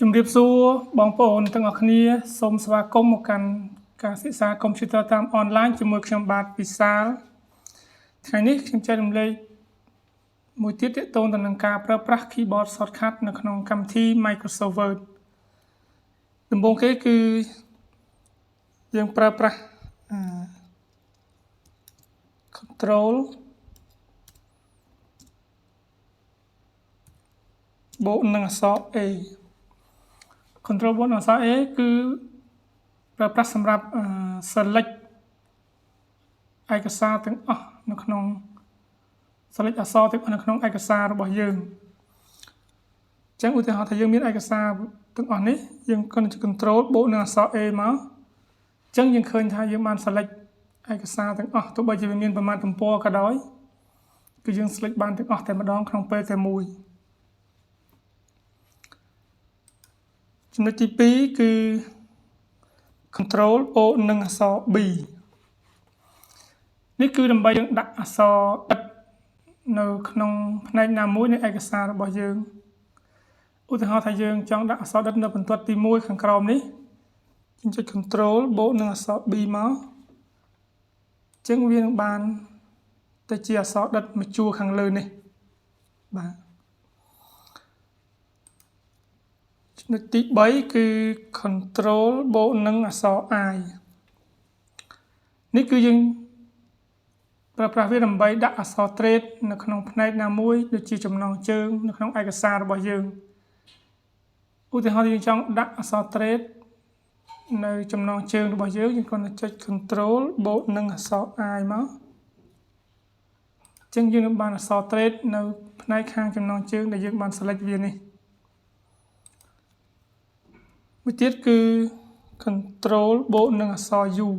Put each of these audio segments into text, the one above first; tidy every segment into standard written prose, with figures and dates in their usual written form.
ជំរាបសួរបងប្អូនទាំងអស់គ្នាសូមស្វាគមន៍មកកាន់ការសិក្សាកុំព្យូទ័រតាមអនឡាញជាមួយខ្ញុំបាទវិសាលថ្ងៃនេះខ្ញុំចែករំលែកមួយទៀតទាក់ទងទៅនឹងការប្រើប្រាស់ keyboard shortcut នៅក្នុងកម្មវិធី Microsoft Word ដំបូងគេគឺយើងប្រើប្រាស់ Control បូកនឹងអក្សរ A Control បូកនឹងអក្សរ A គឺប្រើប្រាស់សម្រាប់select ឯកសារទាំងអស់នៅក្នុង select អក្សរទាំងអស់នៅក្នុងឯកសាររបស់យើងអញ្ចឹងឧទាហរណ៍ថាយើងមានឯកសារទាំងអស់នេះយើងគ្រាន់តែ Control បូកនឹងអក្សរ A មកអញ្ចឹងយើងឃើញថាយើងបាន select ឯកសារទាំងអស់ទោះបីជាវាមានប្រមាណទំព័រក៏ដោយគឺយើង select បានទាំងអស់តែម្ដងក្នុងពេលតែមួយចំណុចទី2គឺ Control បូកនឹងអក្សរ B នេះគឺដើម្បីយើងដាក់អក្សរដិតនៅក្នុងផ្នែកណាមួយនៃឯកសាររបស់យើងឧទាហរណ៍ថាយើងចង់ដាក់អក្សរដិតនៅបន្ទាត់ទី1ខាងក្រោមនេះយើងចុច Control បូកនឹងអក្សរ B មកអញ្ចឹងវានឹងបានទៅជាអក្សរដិតមួយជួរខាងលើនេះបាទចំណុចទី3គឺ Control បូកនឹងអក្សរ I នេះគឺយើងប្រើប្រាស់វាដើម្បីដាក់អក្សរ trade នៅក្នុងផ្នែកណាមួយដូចជាចំណងជើងនៅក្នុងឯកសាររបស់យើងឧទាហរណ៍យើងចង់ដាក់អក្សរ trade នៅចំណងជើងរបស់យើងគ្រាន់តែចុច Control បូកនឹងអក្សរ I មកអញ្ចឹងយើងនឹងបានអក្សរ trade នៅផ្នែកខាងចំណងជើងដែលយើងបាន select វានេះមួយទៀតគឺ Control បូកនឹងអក្សរ U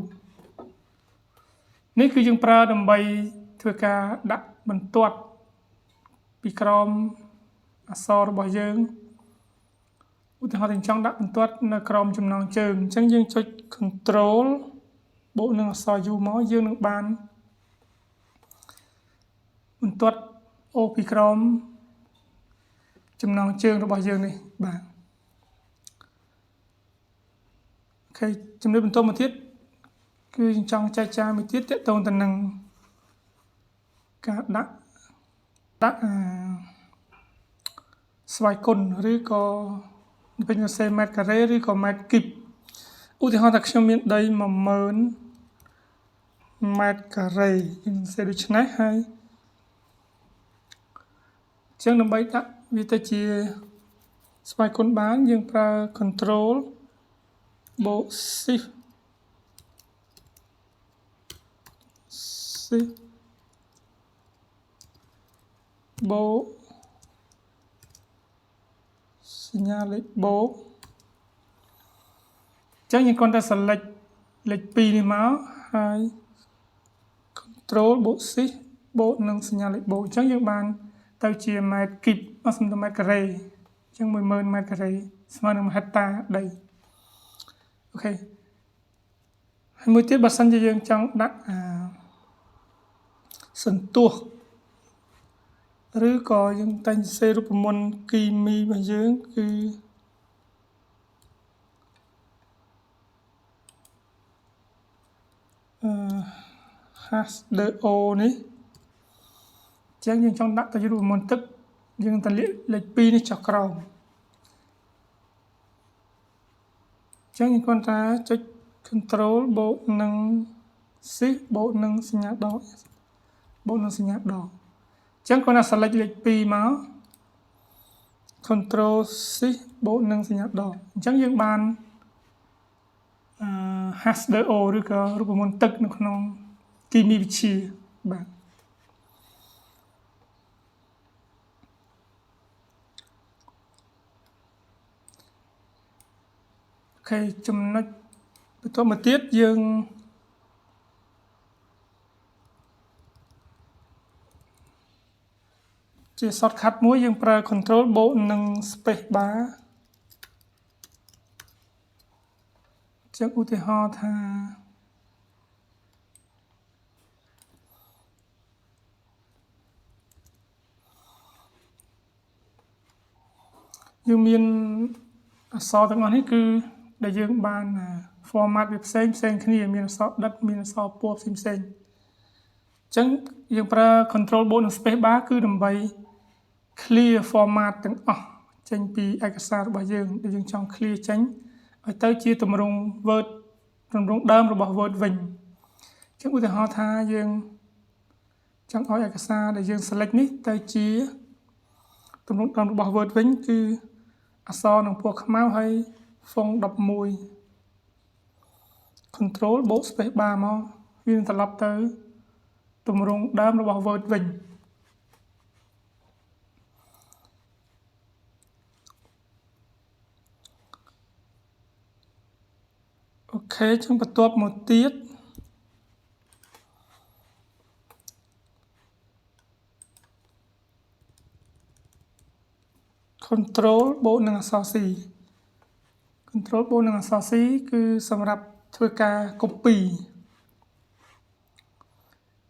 នេះគឺយើងប្រើដើម្បីធ្វើការដាក់បន្ទាត់ពីក្រោមអក្សររបស់យើងឧទាហរណ៍យើងចង់ដាក់បន្ទាត់នៅក្រោមចំណងជើងអញ្ចឹងយើងចុច Control បូកនឹងអក្សរ U មកយើងនឹងបានបន្ទាត់អូពីក្រោមចំណងជើងរបស់យើងនេះបាទអូខេជំនួយបន្តមកទៀតគឺយើងចង់ចែកចាយមួយទៀតទាក់ទងទៅនឹងការដាក់ស្វ័យគុណឬក៏ពេញសរសេរម៉ែត្រការ៉េឬក៏ម៉ែត្រគីបឧទាហរណ៍ថាខ្ញុំមានដី10000ម៉ែត្រការ៉េយើងសរសេរដូចនេះហើយអញ្ចឹងដើម្បីដាក់វាទៅជាស្វ័យគុណបានយើងប្រើ Control បូក Shift បូកសញ្ញាលេខបូកអញ្ចឹងយើងគ្រាន់តែ select លេខ2នេះមកហើយ Control បូក Shift បូកនឹងសញ្ញាលេខបូកអញ្ចឹងយើងបានទៅជាម៉ែត្រគីបអស់សំដៅម៉ែត្រការ៉េអញ្ចឹង10000ម៉ែត្រការ៉េស្មើនឹង1ហិកតាដីអូខេហើយមួយទៀតបើសិនជាយើងចង់ដាក់សន្ទស្សឬក៏យើងតែងសរសេររូបមន្តគីមីរបស់យើងគឺ H2O នេះអញ្ចឹងយើងចង់ដាក់ទៅជារូបមន្តទឹកយើងតែលាកលេខ2នេះចុះក្រោមអញ្ចឹងយើងគ្រាន់តែចុច Control បូកនឹង Shift បូកនឹងសញ្ញាដកបូកនឹងសញ្ញាដកអញ្ចឹងគ្រាន់តែ select លេខ2មក Control Shift បូកនឹងសញ្ញាដកអញ្ចឹងយើងបានH2O ឬក៏រូបមន្តទឹកនៅក្នុងគីមីវិទ្យាបាទអូខេចំណុចបន្តមកទៀតយើងជា shortcut មួយយើងប្រើ Control បូកនឹង Space Bar ចឹងឧទាហរណ៍ថាយើងមានអ អក្សរទាំងអស់នេះគឺដែលយើងបាន format វាផ្សេងគ្នាមានអក្សរដិតមានអក្សរពណ៌ផ្សេងអញ្ចឹងយើងប្រើ control បូកនឹង space bar គឺដើម្បី clear format ទាំងអស់ចេញពីឯកសាររបស់យើងដែលយើងចង់ clear ចេញឲ្យទៅជាទម្រង់ Word ទម្រង់ដើមរបស់ Word វិញអញ្ចឹងឧទាហរណ៍ថាយើងចង់ឲ្យឯកសារដែលយើង select នេះទៅជាទម្រង់ដើមរបស់ Word វិញគឺអក្សរនឹងពណ៌ខ្មៅហើយ font 11 control បូក space bar មកវានឹងត្រឡប់ទៅទម្រង់ដើមរបស់ Word វិញអូខេចឹងបន្ទាប់មកទៀត control បូកនឹងអក្សរ C control បូកនឹងអក្សរ C គឺសម្រាប់ធ្វើការ copy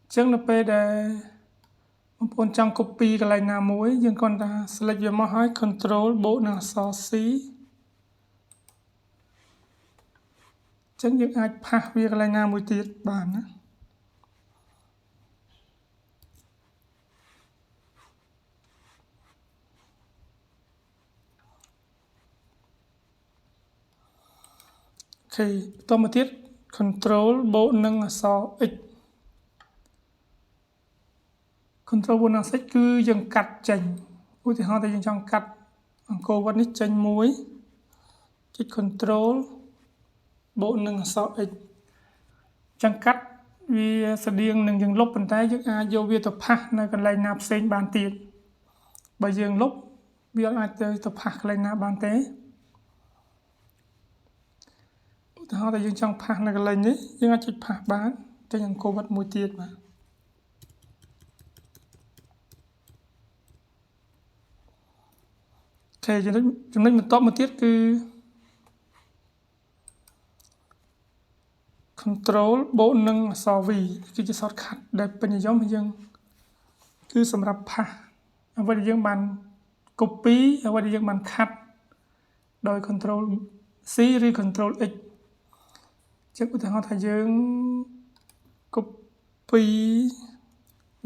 អញ្ចឹងនៅពេលដែលបងប្អូនចង់ copy កន្លែងណាមួយយើងគ្រាន់តែ select វាមកហើយ control បូកនឹងអក្សរ C អញ្ចឹងយើងអាចផាសវាកន្លែងណាមួយទៀតបានណាអូខេបន្តមកទៀត control បូកនឹងអក្សរ X control បូកនឹងអក្សរ X គឺយើងកាត់ចេញឧទាហរណ៍ថាយើងចង់កាត់អង្គរវត្តនេះចេញមួយចុច control បូកនឹងអក្សរ X ចឹងកាត់វាស្តៀងនឹងយើងលុបប៉ុន្តែយើងអាចយកវាទៅផាសនៅកន្លែងណាផ្សេងបានទៀតបើយើងលុបវាអាចទៅផាសកន្លែងណាបានទេឧទាហរណ៍ថាយើងចង់ផាសនៅកន្លែងនេះយើងអាចចុចផាសបានចេញអង្គរវត្តមួយទៀតបាទអូខេចំណុចបន្ទាប់មកទៀតគឺ control បូកនឹងអក្សរ V គឺជា shortcut ដែលពេញនិយមយើងគឺសម្រាប់ផាសអ្វីដែលយើងបាន copy អ្វីដែលយើងបានខាត់ដោយ control C ឬ control X ចឹងឧទាហរណ៍ថាយើង copy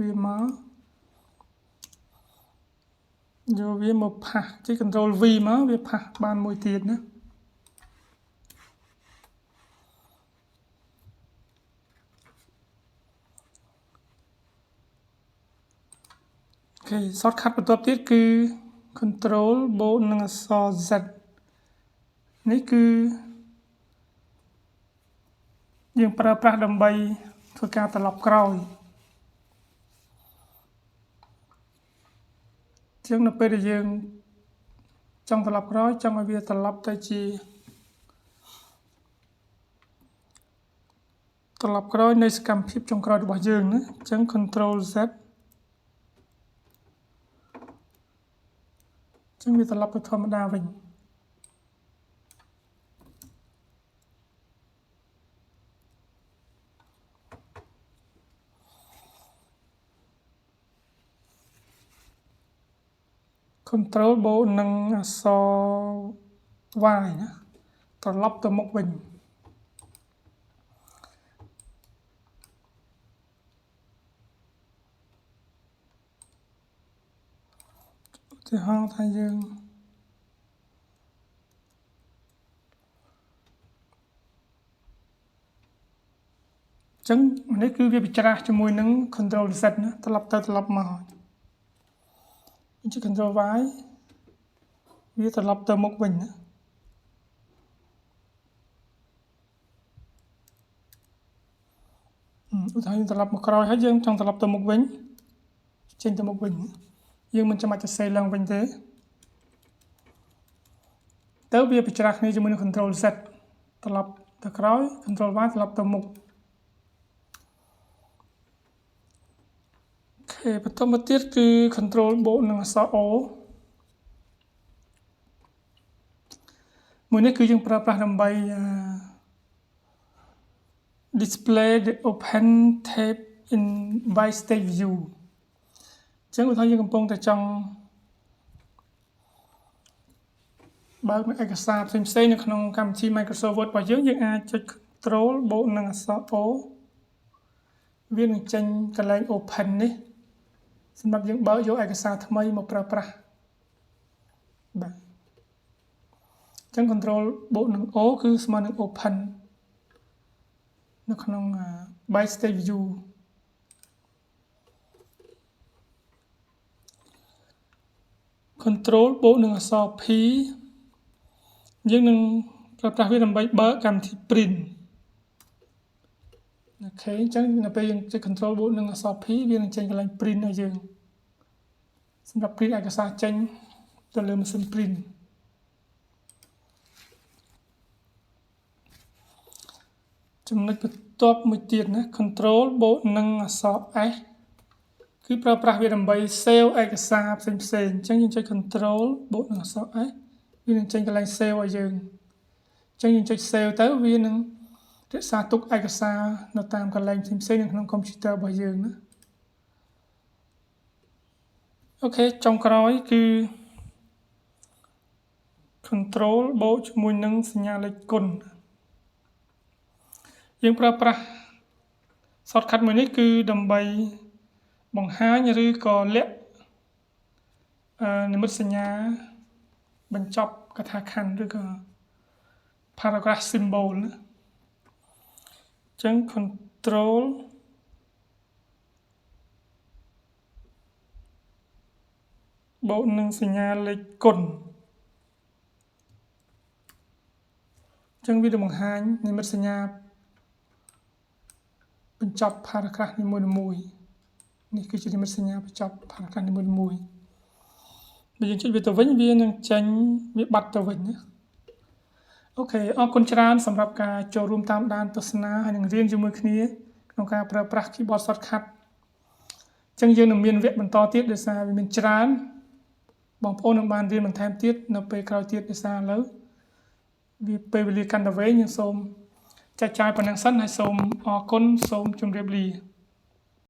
វាមកយកវាមកផាសជា control V មកវាផាសបានមួយទៀតណាអូខេ shortcut បន្ទាប់ទៀតគឺ control បូកនឹងអក្សរ Z នេះគឺយើងប្រើប្រាស់ដើម្បីធ្វើការត្រឡប់ក្រោយចឹងនៅពេលដែលយើងចង់ត្រឡប់ក្រោយចង់ឲ្យវាត្រឡប់ទៅជាត្រឡប់ក្រោយនៃសកម្មភាពចុងក្រោយរបស់យើងណាអញ្ចឹង control Z ចឹងវាត្រឡប់ទៅធម្មតាវិញcontrol បូកនឹងអក្សរ Y ណាត្រឡប់ទៅមុខវិញឧទាហរណ៍ថាយើងចឹងនេះគឺវាបច្រាស់ជាមួយនឹង control Z ណាត្រឡប់ទៅត្រឡប់មកជា control Y វាត្រឡប់ទៅមុខវិញណាឧទាហរណ៍យើងត្រឡប់មកក្រោយហើយយើងចង់ត្រឡប់ទៅមុខវិញចេញទៅមុខវិញយើងមិនចាំបាច់ទៅសេឡើងវិញទេទៅវាបច្រាស់គ្នាជាមួយនឹង control Z ត្រឡប់ទៅក្រោយ control Y ត្រឡប់ទៅមុខបន្តមកទៀតគឺ control បូកនឹងអក្សរ O មួយនេះគឺយើងប្រើប្រាស់ដើម្បី display the open tab in by stage view អញ្ចឹងឧទាហរណ៍យើងកំពុងតែចង់ បើកនៅឯកសារផ្សេងៗនៅក្នុងកម្មវិធី Microsoft Word របស់យើងអាចចុច Control បូកនឹងអក្សរ O វានឹងចេញកន្លែង Open នេះសម្រាប់យើងបើកយកឯកសារថ្មីមកប្រើប្រាស់បាទអញ្ចឹង Control បូកនឹង O គឺស្មើនឹង Open នៅក្នុង Backstage View Control បូកនឹងអក្សរ P យើងនឹងប្រើប្រាស់វាដើម្បីបើកកម្មវិធី Print អូខេអញ្ចឹងនៅពេលយើងចុច Control បូកនឹងអក្សរ P វានឹងចេញកន្លែង Print ឲ្យយើងសម្រាប់ print ឯកសារចេញទៅលើម៉ាស៊ីន print ចំណុចបន្ទាប់មួយទៀតណា Control បូកនឹងអក្សរ S គឺប្រើប្រាស់វាដើម្បី save ឯកសារផ្សេងៗអញ្ចឹងយើងចុច Control បូកនឹងអក្សរ S វានឹងចេញកន្លែង save ឲ្យយើងអញ្ចឹងយើងចុច save ទៅវានឹងរក្សាទុកឯកសារនៅតាមកន្លែងផ្សេងៗនៅក្នុង computer របស់យើងណាអូខេចុងក្រោយគឺ Control បូកជាមួយនឹងសញ្ញាលេខគុណយើងប្រើប្រាស់ shortcut មួយនេះគឺដើម្បីបង្ហាញឬក៏លាក់និមិត្តសញ្ញាបញ្ចប់កថាខណ្ឌឬក៏ paragraph symbol ណាអញ្ចឹង Control បូកនឹងសញ្ញាលេខគុណអញ្ចឹងវានឹងបង្ហាញនិមិត្តសញ្ញាបញ្ចប់ paragraph នីមួយៗនេះគឺជានិមិត្តសញ្ញាបញ្ចប់ paragraph នីមួយៗបើយើងចុចវាទៅវិញវានឹងចេញវាបាត់ទៅវិញណាអូខេអរគុណច្រើនសម្រាប់ការចូលរួមតាមដានទស្សនាហើយនឹងរៀនជាមួយគ្នាក្នុងការប្រើប្រាស់ keyboard shortcut អញ្ចឹងយើងនឹងមានវគ្គបន្តទៀតដោយសារវាមានច្រើនបងប្អូននឹងបានរៀនបន្ថែមទៀតនៅពេលក្រោយទៀតដោយសារឥឡូវវាពេលវេលាកាន់តែវែងយើងសូមចែកចាយប៉ុណ្ណឹងសិនហើយសូមអរគុណសូមជម្រាបលា